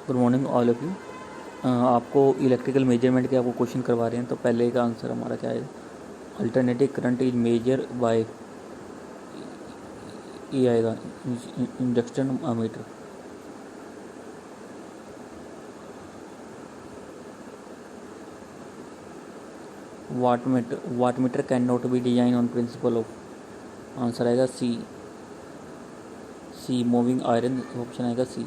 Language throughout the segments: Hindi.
Good morning all of you. आपको इलेक्ट्रिकल मेजरमेंट के आपको क्वेश्चन करवा रहे हैं, तो पहले का आंसर हमारा क्या है? Alternative current is measure by ये आएगा induction meter. Watt meter can not be design on principle of. Answer आएगा सी। मूविंग आयरन, ऑप्शन आएगा सी।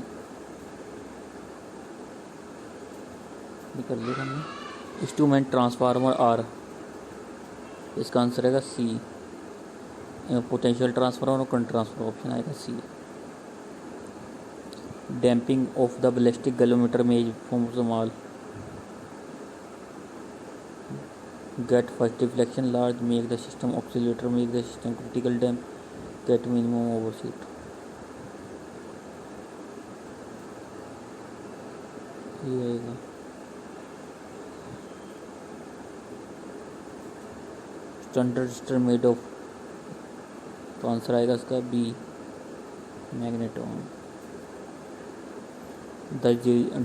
कर लिया हमने। इंस्ट्रूमेंट ट्रांसफार्मर आर, इसका आंसर आएगा सी। पोटेंशियल ट्रांसफार्मर और करंट ट्रांसफार्मर, ऑप्शन आएगा C. Damping of the ballistic galvanometer में form small get first deflection large, make the system oscillator, make the system critical damp, get minimum overshoot। ये आएगा स्टैंडर्ड रजिस्टर मेड ऑफ, तो आंसर आएगा इसका B, magneton. The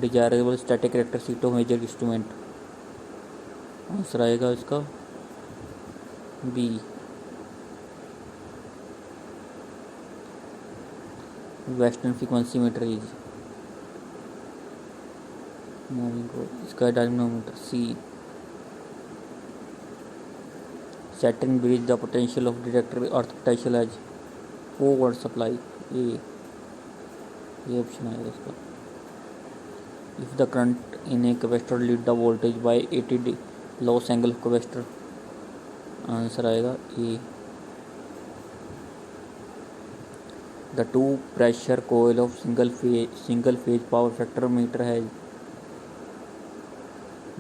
desirable static characteristic of measure instrument, answer आएगा इसका B. Western frequency meter is moving को, इसका dynamometer C. Saturn bridge the potential of detector earth potential as forward supply, ये ऑप्शन आएगा इसका। If the current in a capacitor lead the voltage by 80 loss angle of capacitor, answer आएगा A. The two pressure coil of single phase power factor meter है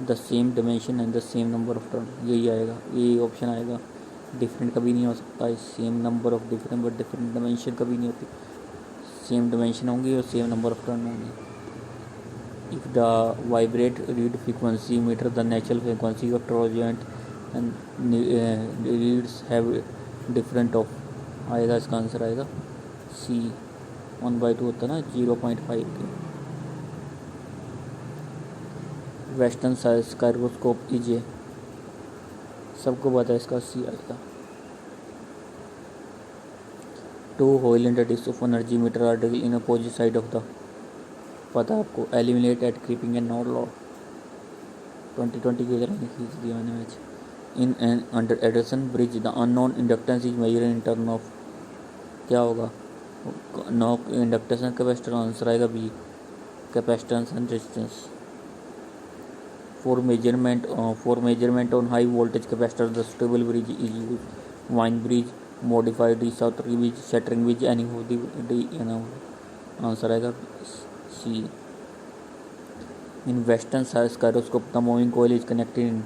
the same dimension and the same number of turn, यही आएगा, ये ऑप्शन आएगा। डिफरेंट कभी नहीं हो सकता है, same number of different but different dimension कभी नहीं होती। सेम डिमेंशन होंगी और सेम नंबर ऑफ टर्न होंगी। If the vibrate reed frequency meter the natural frequency of ट्रोजेंट and reeds have different of, आएगा इसका आंसर आएगा सी। 1/2 होता है ना 0.5 के। वेस्टर्न साइज काइरोस्कोप इजे, सबको पता है, इसका सी आएगा। Two hole in the disc of energy meter are drill in opposite side of the, पता है आपको, eliminate at creeping and not law. 2020 की तरह खींच दिया मैंने match. In an under Anderson bridge the unknown inductance is measure in turn of, क्या होगा? No inductance and capacitance, answer आएगा B, capacitance and resistance. For measurement on high voltage capacitor, the suitable bridge is used. Wine bridge, modified bridge, Southern bridge, shattering bridge, any of the answer आएगा C। In western gyroscope, the moving coil is connected in,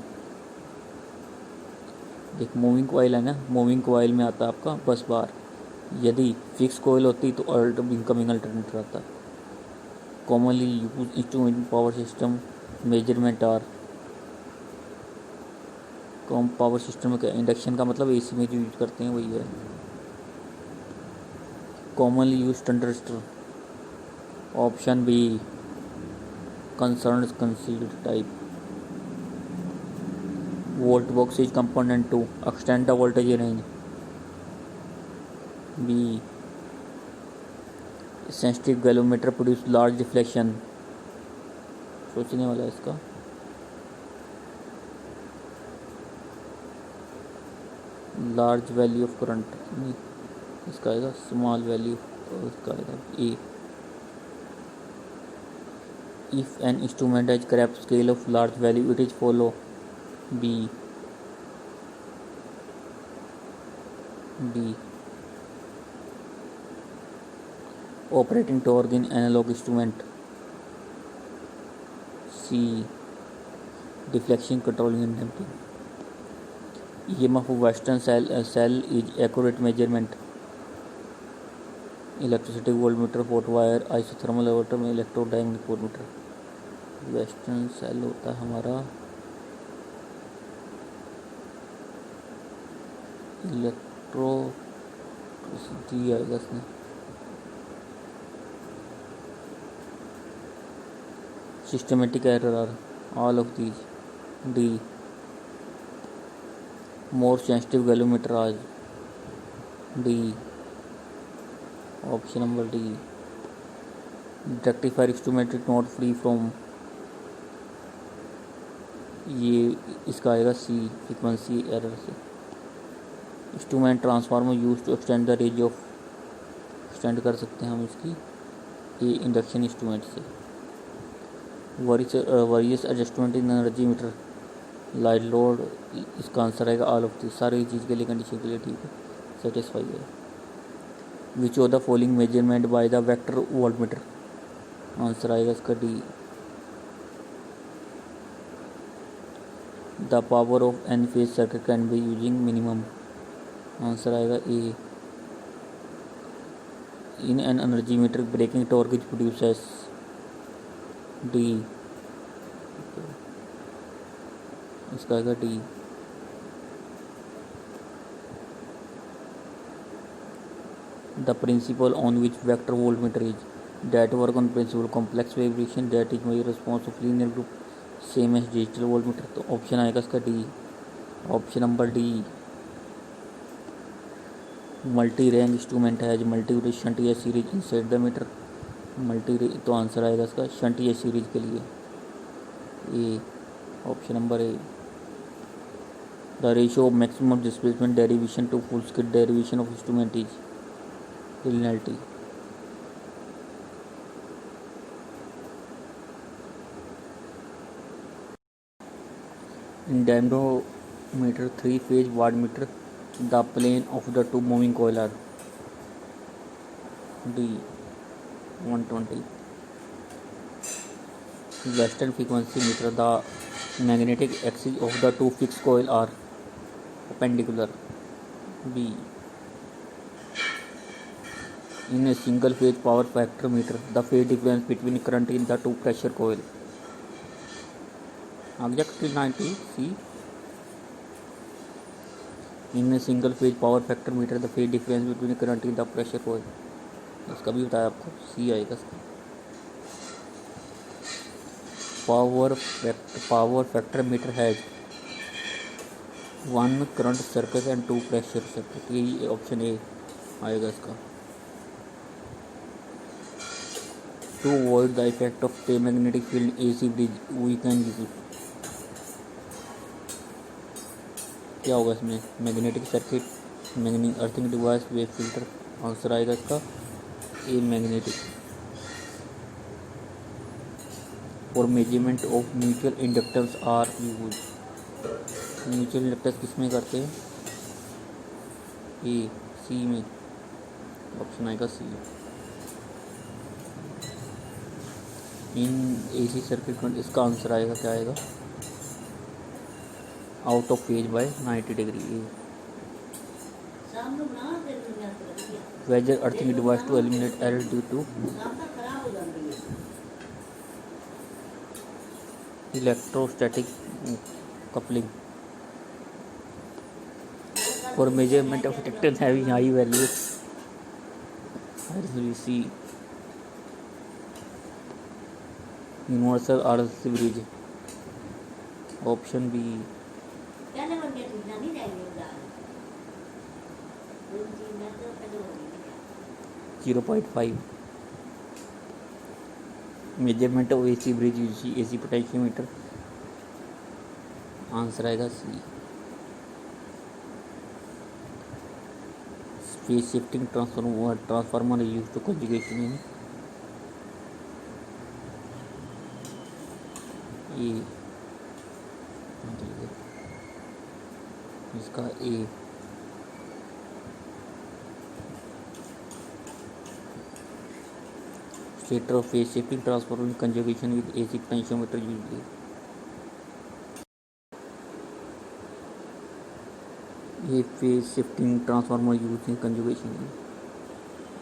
देख मूविंग कोयल है ना, मूविंग कोयल में आता है आपका बस बार। यदि फिक्स कोयल होती तो इनकमिंग अल्टरनेटर आता। Commonly use instrument power system measurement are, कॉम पावर सिस्टम का इंडक्शन का मतलब एसी में जो यूज करते हैं वही है। Commonly use standard, option B, concern concealed type. Volt box is component to extend the voltage range, B. Sensitive galvanometer produce large deflection, सोचने वाला है इसका। लार्ज वैल्यू ऑफ करंट, इसका आएगा स्मॉल वैल्यू, और इसका आएगा A. If an instrument has graph scale of large value it is follow, B. Operating torque in analog instrument, C. Deflection controlling and damping. EMF of Western cell is accurate measurement. Electricity voltmeter, photo wire, isothermal voltmeter में electrodynamic voltmeter। वेस्टर्न सेल होता है हमारा इलेक्ट्रो, आएगा इसमें Systematic error are all of these. D. More sensitive galvanometrage. D. Option number D. Rectifier instrument is not free from, ये इसका आएगा सी, फ्रीक्वेंसी एरर से. Instrument transformer use to extend the range of, extend कर सकते हैं हम इसकी, ये इंडक्शन इंस्ट्रूमेंट से. Varies adjustment in energy meter light load, इसका आंसर आएगा ऑल ऑफ दिस. सारी चीज़ के लिए, कंडीशन के लिए ठीक है, सेटिस्फाई है. Which of the following measurement by the vector voltmeter, answer आएगा इसका D. The power of an phase circuit can be using minimum, answer आएगा A. In an energy meter braking torque is produces, D. इसका आएगा D. The principle on which vector voltmeter is, that work on principle complex vibration that is my response of linear group same as digital voltmeter. तो ऑप्शन आएगा इसका D, option number D. Multi range instrument है जो मल्टी शंट या series inside the meter, multi, तो आंसर आएगा इसका शंट या सीरीज के लिए A, option number A. The ratio of maximum displacement derivation to full scale derivation of instrument is linearity. In dynamometer 3-phase wattmeter, the plane of the two moving coil are D 120. Western frequency meter, the magnetic axis of the two fixed coil are perpendicular, B. In a single phase power factor meter, the phase difference between current in the two pressure coil, object 390, C. In a single phase power factor meter, the phase difference between current in the pressure coil, इसका भी बताया आपको, सी आएगा इसका. Power factor meter has 1 current circuit and 2 pressure circuit, ये ऑप्शन ए आएगा इसका. To avoid the effect of the magnetic field AC bridge we can use, क्या होगा इसमें, magnetic circuit, magnetic earthing device, wave filter, answer आएगा इसका A, magnetic. For measurement of mutual inductance are use, mutual inductance किस में करते हैं, ए, सी में, ऑप्शन आएगा सी. इन AC सर्किट, इसका आंसर आएगा क्या आएगा, out of phase by 90 degree. वेजर earthing device to eliminate error due to electrostatic coupling. For measurement of inductance having high value, C. Universal RLC bridge, option B. 0.5. Measurement of AC bridge using AC potentiometer, answer आएगा C. Phase shifting transformer use to conjunction in, ये इसका A. Stator of phase shifting transformer in conjunction with AC potentiometer usually, ये phase shifting transformer use in conjunction,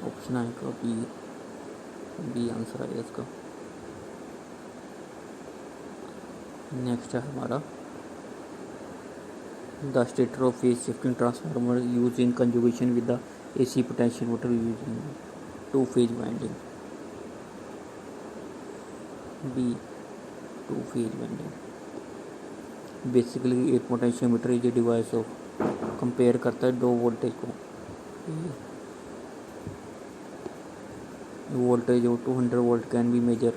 option आएगा बी, बी आंसर आएगा इसका. नेक्स्ट है हमारा the stator of phase shifting transformer use in conjunction with the AC potentiometer using 2 phase winding, B. Two phase winding. Basically एक potentiometer is a device of compare करता है दो वोल्टेज को। वोल्टेज और 200 volt can be measure.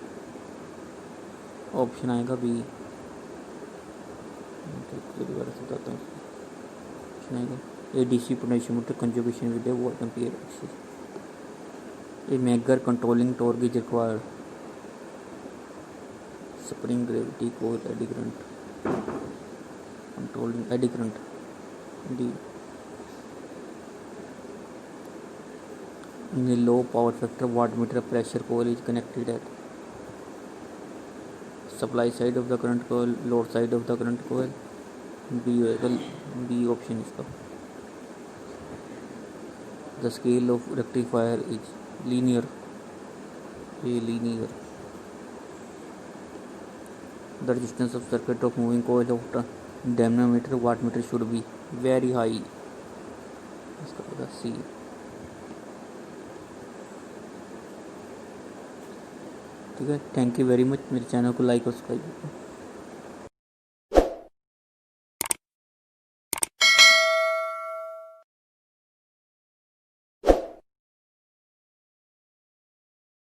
Option आएगा बी। दोबारा से बताता हूँ। ऑप्शन आएगा A DC potentiometer conjunction with a volt ampere axis. A megger controlling torque is required. Spring gravity core eddy current controlling eddy current D. In a low power factor wattmeter pressure coil is connected at supply side of the current coil, load side of the current coil। B होएगा, B ऑप्शन इसका। The scale of rectifier is linear, A linear। The resistance of circuit of moving coil of dynamometer wattmeter should be very high। इसका होगा C। ठीक है, थैंक यू वेरी मच। मेरे चैनल को लाइक और सब्सक्राइब करें।